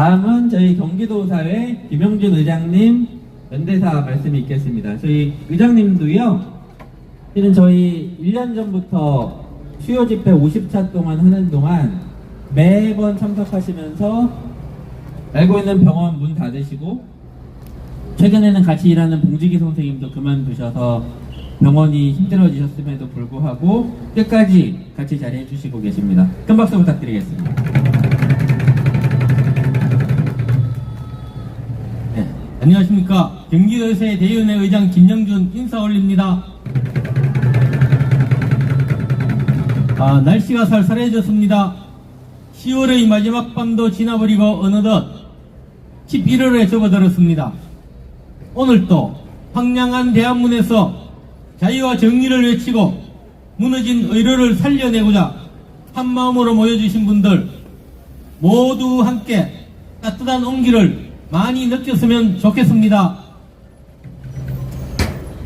다음은 저희 경기도사회 김영준 의장님 연대사 말씀이 있겠습니다. 저희 의장님도요, 실은 저희 1년 전부터 수요 집회 50차 동안 하는 동안 매번 참석하시면서 알고 있는 병원 문 닫으시고, 최근에는 같이 일하는 봉지기 선생님도 그만두셔서 병원이 힘들어지셨음에도 불구하고 끝까지 같이 자리해 주시고 계십니다. 큰 박수 부탁드리겠습니다. 네, 안녕하십니까. 경기도의회 대의원회 의장 김영준 인사 올립니다. 날씨가 쌀쌀해졌습니다. 10월의 마지막 밤도 지나버리고 어느덧 11월에 접어들었습니다. 오늘 또 황량한 대한문에서 자유와 정의를 외치고 무너진 의료를 살려내고자 한마음으로 모여주신 분들 모두 함께 따뜻한 온기를 많이 느꼈으면 좋겠습니다.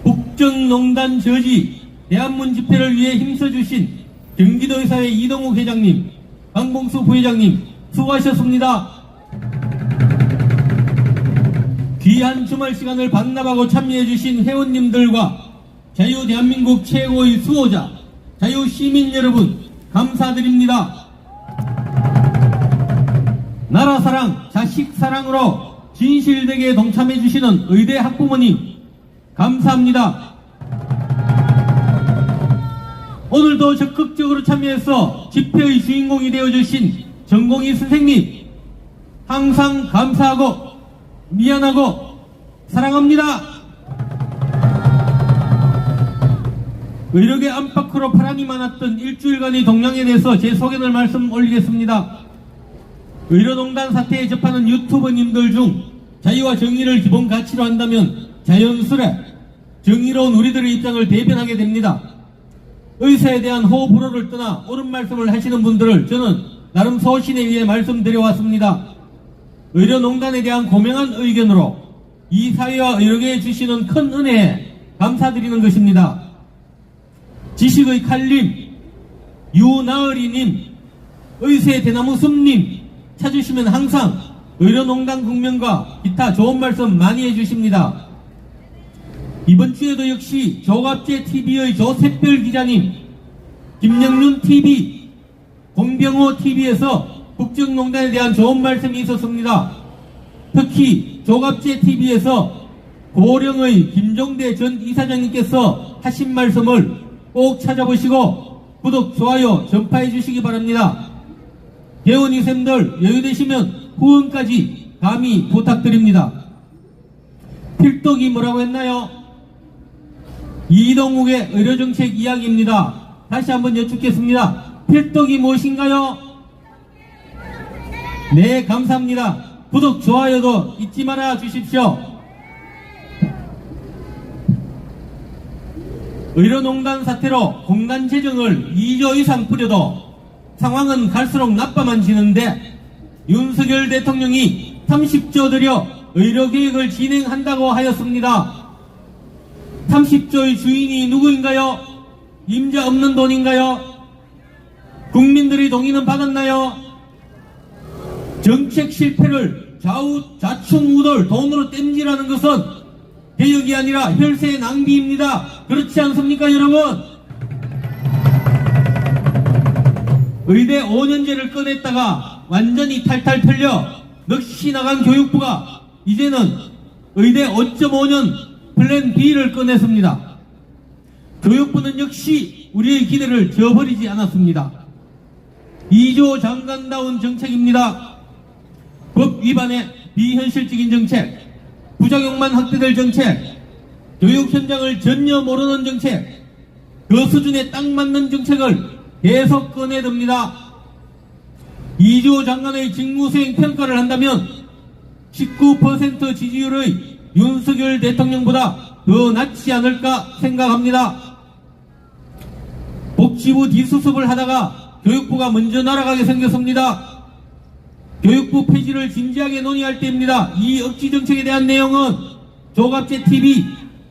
국정농단 저지 대한문 집회를 위해 힘써주신 경기도의사회 이동욱 회장님, 강봉수 부회장님 수고하셨습니다. 귀한 주말 시간을 반납하고 참여해주신 회원님들과 자유 대한민국 최고의 수호자 자유 시민 여러분 감사드립니다. 나라 사랑, 자식 사랑으로 진실되게 동참해주시는 의대 학부모님 감사합니다. 오늘도 적극적으로 참여해서 집회의 주인공이 되어주신 전공의 선생님 항상 감사하고 미안하고 사랑합니다. 의료계 안팎으로 파란이 많았던 일주일간의 동향에 대해서 제 소견을 말씀 올리겠습니다. 의료농단 사태에 접하는 유튜버님들 중 자유와 정의를 기본 가치로 한다면 자연스레 정의로운 우리들의 입장을 대변하게 됩니다. 의사에 대한 호불호를 떠나 옳은 말씀을 하시는 분들을 저는 나름 소신에 의해 말씀드려왔습니다. 의료농단에 대한 고명한 의견으로 이 사회와 의료계에 주시는 큰 은혜에 감사드리는 것입니다. 지식의 칼님, 유나으리님, 의세 대나무 숲님 찾으시면 항상 의료농단 국면과 기타 좋은 말씀 많이 해주십니다. 이번 주에도 역시 조갑제TV의 조셉별 기자님, 김영륜TV, 공병호TV에서 국정농단에 대한 좋은 말씀이 있었습니다. 특히 조갑제TV에서 고령의 김종대 전 이사장님께서 하신 말씀을 꼭 찾아보시고 구독, 좋아요, 전파해 주시기 바랍니다. 회원이쌤들 여유되시면 후원까지 감히 부탁드립니다. 필독이 뭐라고 했나요? 이동욱의 의료정책 이야기입니다. 다시 한번 여쭙겠습니다. 필독이 무엇인가요? 네, 감사합니다. 구독, 좋아요도 잊지 말아 주십시오. 의료농단 사태로 공단 재정을 2조 이상 뿌려도 상황은 갈수록 나빠만지는데 윤석열 대통령이 30조 들여 의료계획을 진행한다고 하였습니다. 30조의 주인이 누구인가요? 임자 없는 돈인가요? 국민들의 동의는 받았나요? 정책 실패를 좌충우돌 돈으로 땜질하는 것은 개혁이 아니라 혈세의 낭비입니다. 그렇지 않습니까, 여러분? 의대 5년제를 꺼냈다가 완전히 탈탈 털려 넋이 나간 교육부가 이제는 의대 5.5년 플랜 B를 꺼냈습니다. 교육부는 역시 우리의 기대를 저버리지 않았습니다. 2조 장관다운 정책입니다. 법 위반의 비현실적인 정책, 부작용만 확대될 정책, 교육 현장을 전혀 모르는 정책, 그 수준에 딱 맞는 정책을 계속 꺼내듭니다. 2조 장관의 직무수행 평가를 한다면 19% 지지율의 윤석열 대통령보다 더 낫지 않을까 생각합니다. 복지부 뒷수습을 하다가 교육부가 먼저 날아가게 생겼습니다. 교육부 폐지를 진지하게 논의할 때입니다. 이 억지 정책에 대한 내용은 조갑제TV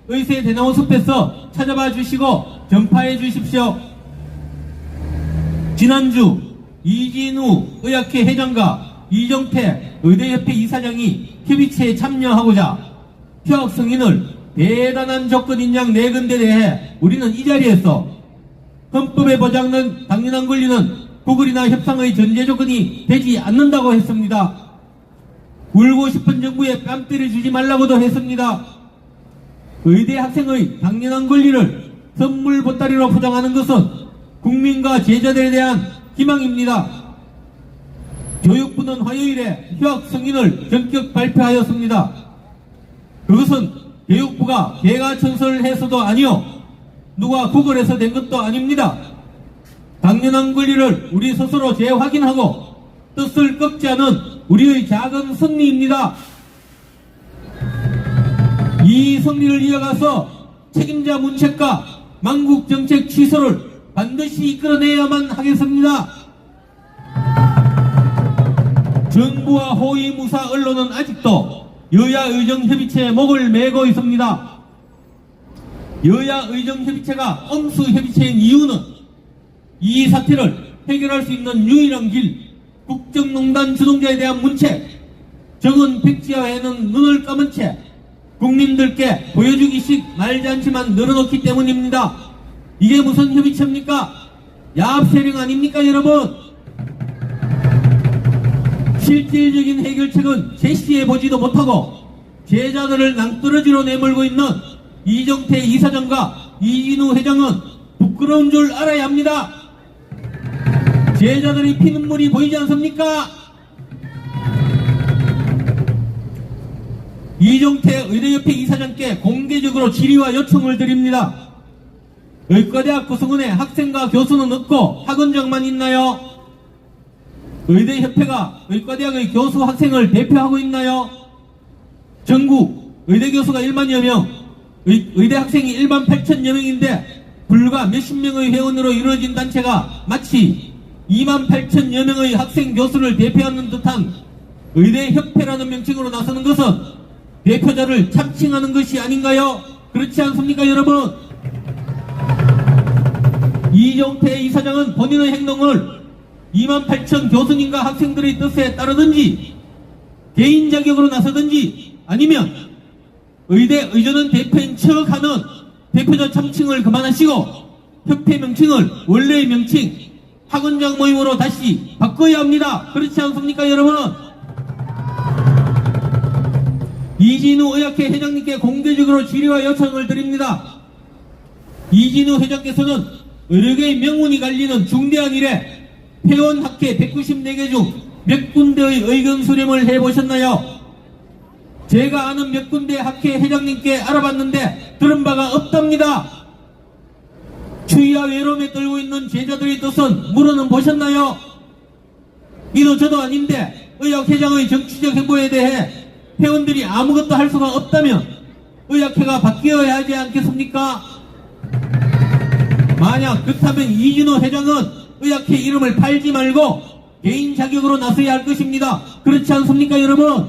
의세 대나무 숲에서 찾아봐 주시고 전파해 주십시오. 지난주 이진우 의학회 회장과 이정태 의대협회 이사장이 협의체에 참여하고자 휴학 승인을 대단한 조건인 양 내건에 대해 우리는 이 자리에서 헌법에 보장된 당연한 권리는 구글이나 협상의 전제 조건이 되지 않는다고 했습니다. 울고 싶은 정부에 뺨 때려주지 말라고도 했습니다. 의대 학생의 당연한 권리를 선물 보따리로 포장하는 것은 국민과 제자들에 대한 희망입니다. 교육부는 화요일에 휴학 승인을 전격 발표하였습니다. 그것은 교육부가 개가천선을 해서도 아니요, 누가 구글에서 낸 것도 아닙니다. 당연한 권리를 우리 스스로 재확인하고 뜻을 꺾지 않은 우리의 작은 승리입니다. 이 승리를 이어가서 책임자 문책과 망국정책 취소를 반드시 이끌어내야만 하겠습니다. 정부와 호위무사 언론은 아직도 여야 의정협의체에 목을 매고 있습니다. 여야 의정협의체가 엄수협의체인 이유는 이 사태를 해결할 수 있는 유일한 길, 국정농단 주동자에 대한 문책, 정은 백지화에는 눈을 감은 채 국민들께 보여주기식 말지 않지만 늘어놓기 때문입니다. 이게 무슨 협의체입니까? 야합세력 아닙니까, 여러분? 실질적인 해결책은 제시해보지도 못하고 제자들을 낭떠러지로 내몰고 있는 이정태 이사장과 이진우 회장은 부끄러운 줄 알아야 합니다. 제자들이 피눈물이 보이지 않습니까? 이정태 의대협회 이사장께 공개적으로 질의와 요청을 드립니다. 의과대학 구성원에 학생과 교수는 없고 학원장만 있나요? 의대협회가 의과대학의 교수 학생을 대표하고 있나요? 전국 의대교수가 1만여 명, 의대 학생이 1만 8천여 명인데 불과 몇십 명의 회원으로 이루어진 단체가 마치 2만 8천여 명의 학생 교수를 대표하는 듯한 의대협회라는 명칭으로 나서는 것은 대표자를 참칭하는 것이 아닌가요? 그렇지 않습니까, 여러분? 이정태 이사장은 본인의 행동을 2만 8천 교수님과 학생들의 뜻에 따르든지 개인 자격으로 나서든지 아니면 의대 의전은 대표인 척하는 대표자 참칭을 그만하시고 협회 명칭을 원래의 명칭 학원장 모임으로 다시 바꿔야 합니다. 그렇지 않습니까, 여러분? 이진우 의학회 회장님께 공개적으로 질의와 요청을 드립니다. 이진우 회장께서는 의료계의 명운이 갈리는 중대한 일에 회원학회 194개 중 몇 군데의 의견 수렴을 해보셨나요? 제가 아는 몇 군데 학회 회장님께 알아봤는데 들은 바가 없답니다. 추위와 외로움에 떨고 있는 제자들의 뜻은 물어는 보셨나요? 이도 저도 아닌데 의학회장의 정치적 행보에 대해 회원들이 아무것도 할 수가 없다면 의학회가 바뀌어야 하지 않겠습니까? 만약 그렇다면 이진우 회장은 의학회 이름을 팔지 말고 개인 자격으로 나서야 할 것입니다. 그렇지 않습니까, 여러분?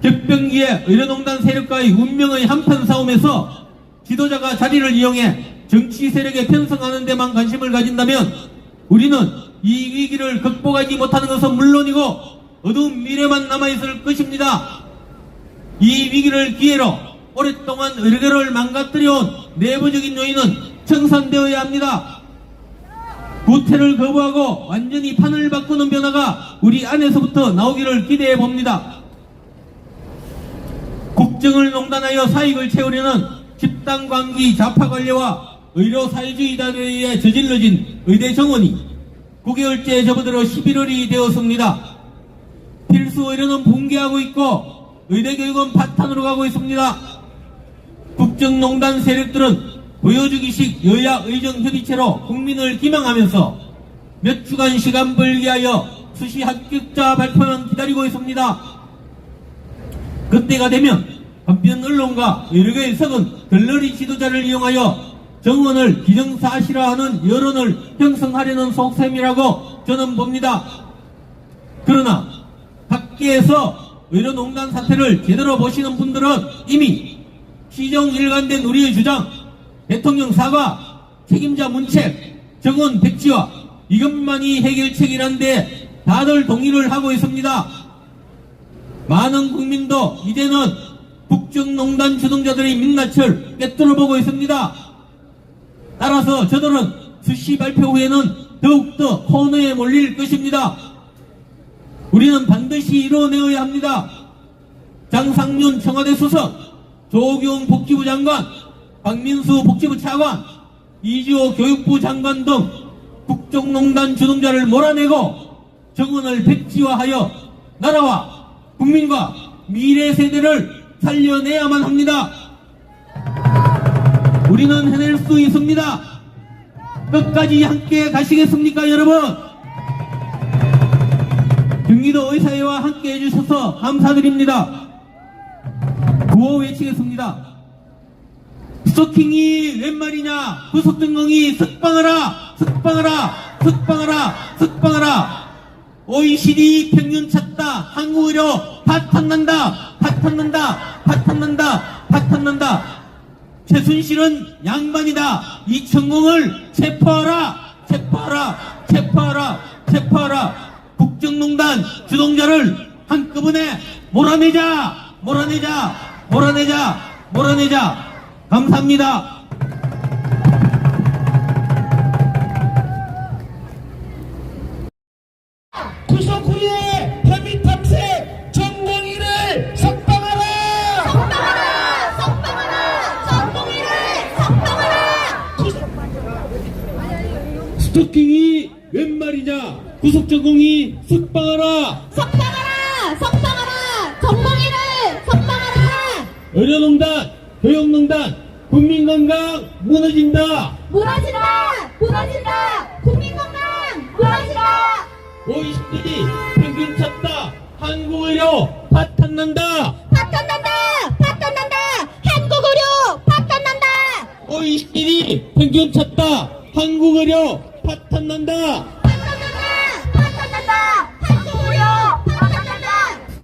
격변기에 의료농단 세력과의 운명의 한판 싸움에서 지도자가 자리를 이용해 정치 세력에 편성하는 데만 관심을 가진다면 우리는 이 위기를 극복하지 못하는 것은 물론이고 어두운 미래만 남아있을 것입니다. 이 위기를 기회로 오랫동안 의료계를 망가뜨려온 내부적인 요인은 청산되어야 합니다. 구태를 거부하고 완전히 판을 바꾸는 변화가 우리 안에서부터 나오기를 기대해 봅니다. 국정을 농단하여 사익을 채우려는 집단관기 좌파 관료와 의료사회주의자들에 의해 저질러진 의대 정원이 9개월째 접어들어 11월이 되었습니다. 필수 의료는 붕괴하고 있고 의대교육은 파탄으로 가고 있습니다. 국정농단 세력들은 보여주기식 여야 의정협의체로 국민을 기망하면서 몇 주간 시간 벌기 하여 수시 합격자 발표만 기다리고 있습니다. 그때가 되면 한편 언론과 의료계의 석은 덜러리 지도자를 이용하여 정원을 기정사실화하는 여론을 형성하려는 속셈이라고 저는 봅니다. 그러나 밖에서 의료농단 사태를 제대로 보시는 분들은 이미 시정일관된 우리의 주장, 대통령 사과, 책임자 문책, 정원 백지화, 이것만이 해결책이란데 다들 동의를 하고 있습니다. 많은 국민도 이제는 국정농단 주동자들의 민낯을 꿰뚫어보고 있습니다. 따라서 저들은 수시 발표 후에는 더욱더 코너에 몰릴 것입니다. 우리는 반드시 이뤄내어야 합니다. 장상윤 청와대 수석, 조경 복지부 장관, 박민수 복지부 차관, 이주호 교육부 장관 등 국정농단 주동자를 몰아내고 정언을 백지화하여 나라와 국민과 미래 세대를 살려내야만 합니다. 우리는 해낼 수 있습니다. 끝까지 함께 가시겠습니까, 여러분? 경기도 의사회와 함께 해주셔서 감사드립니다. 구호 외치겠습니다. 스토킹이 웬 말이냐? 구속전공이 석방하라! 석방하라! 석방하라! 석방하라! OECD 평균 찾다! 한국의료 파탄난다! 파탄난다! 파탄난다! 파탄난다! 최순실은 양반이다! 이천공을 체포하라! 체포하라! 체포하라! 체포하라! 국정농단 주동자를 한꺼번에 몰아내자! 몰아내자! 몰아내자! 몰아내자! 감사합니다. 구속 후에 혐의 탐색 전공의를 석방하라! 석방하라! 석방하라! 전공의를 석방하라! 스토킹이 웬 말이냐? 구속전공이 석방하라! 석방하라! 석방하라! 전공의를 석방하라! 의료농단, 교육농단, 국민건강 무너진다! 무너진다! 무너진다! 국민건강 무너진다! OECD 평균 찾다! 한국의료 파탄난다! 파탄난다! 파탄난다! 한국의료 파탄난다! OECD 평균 찾다! 한국의료 파탄난다!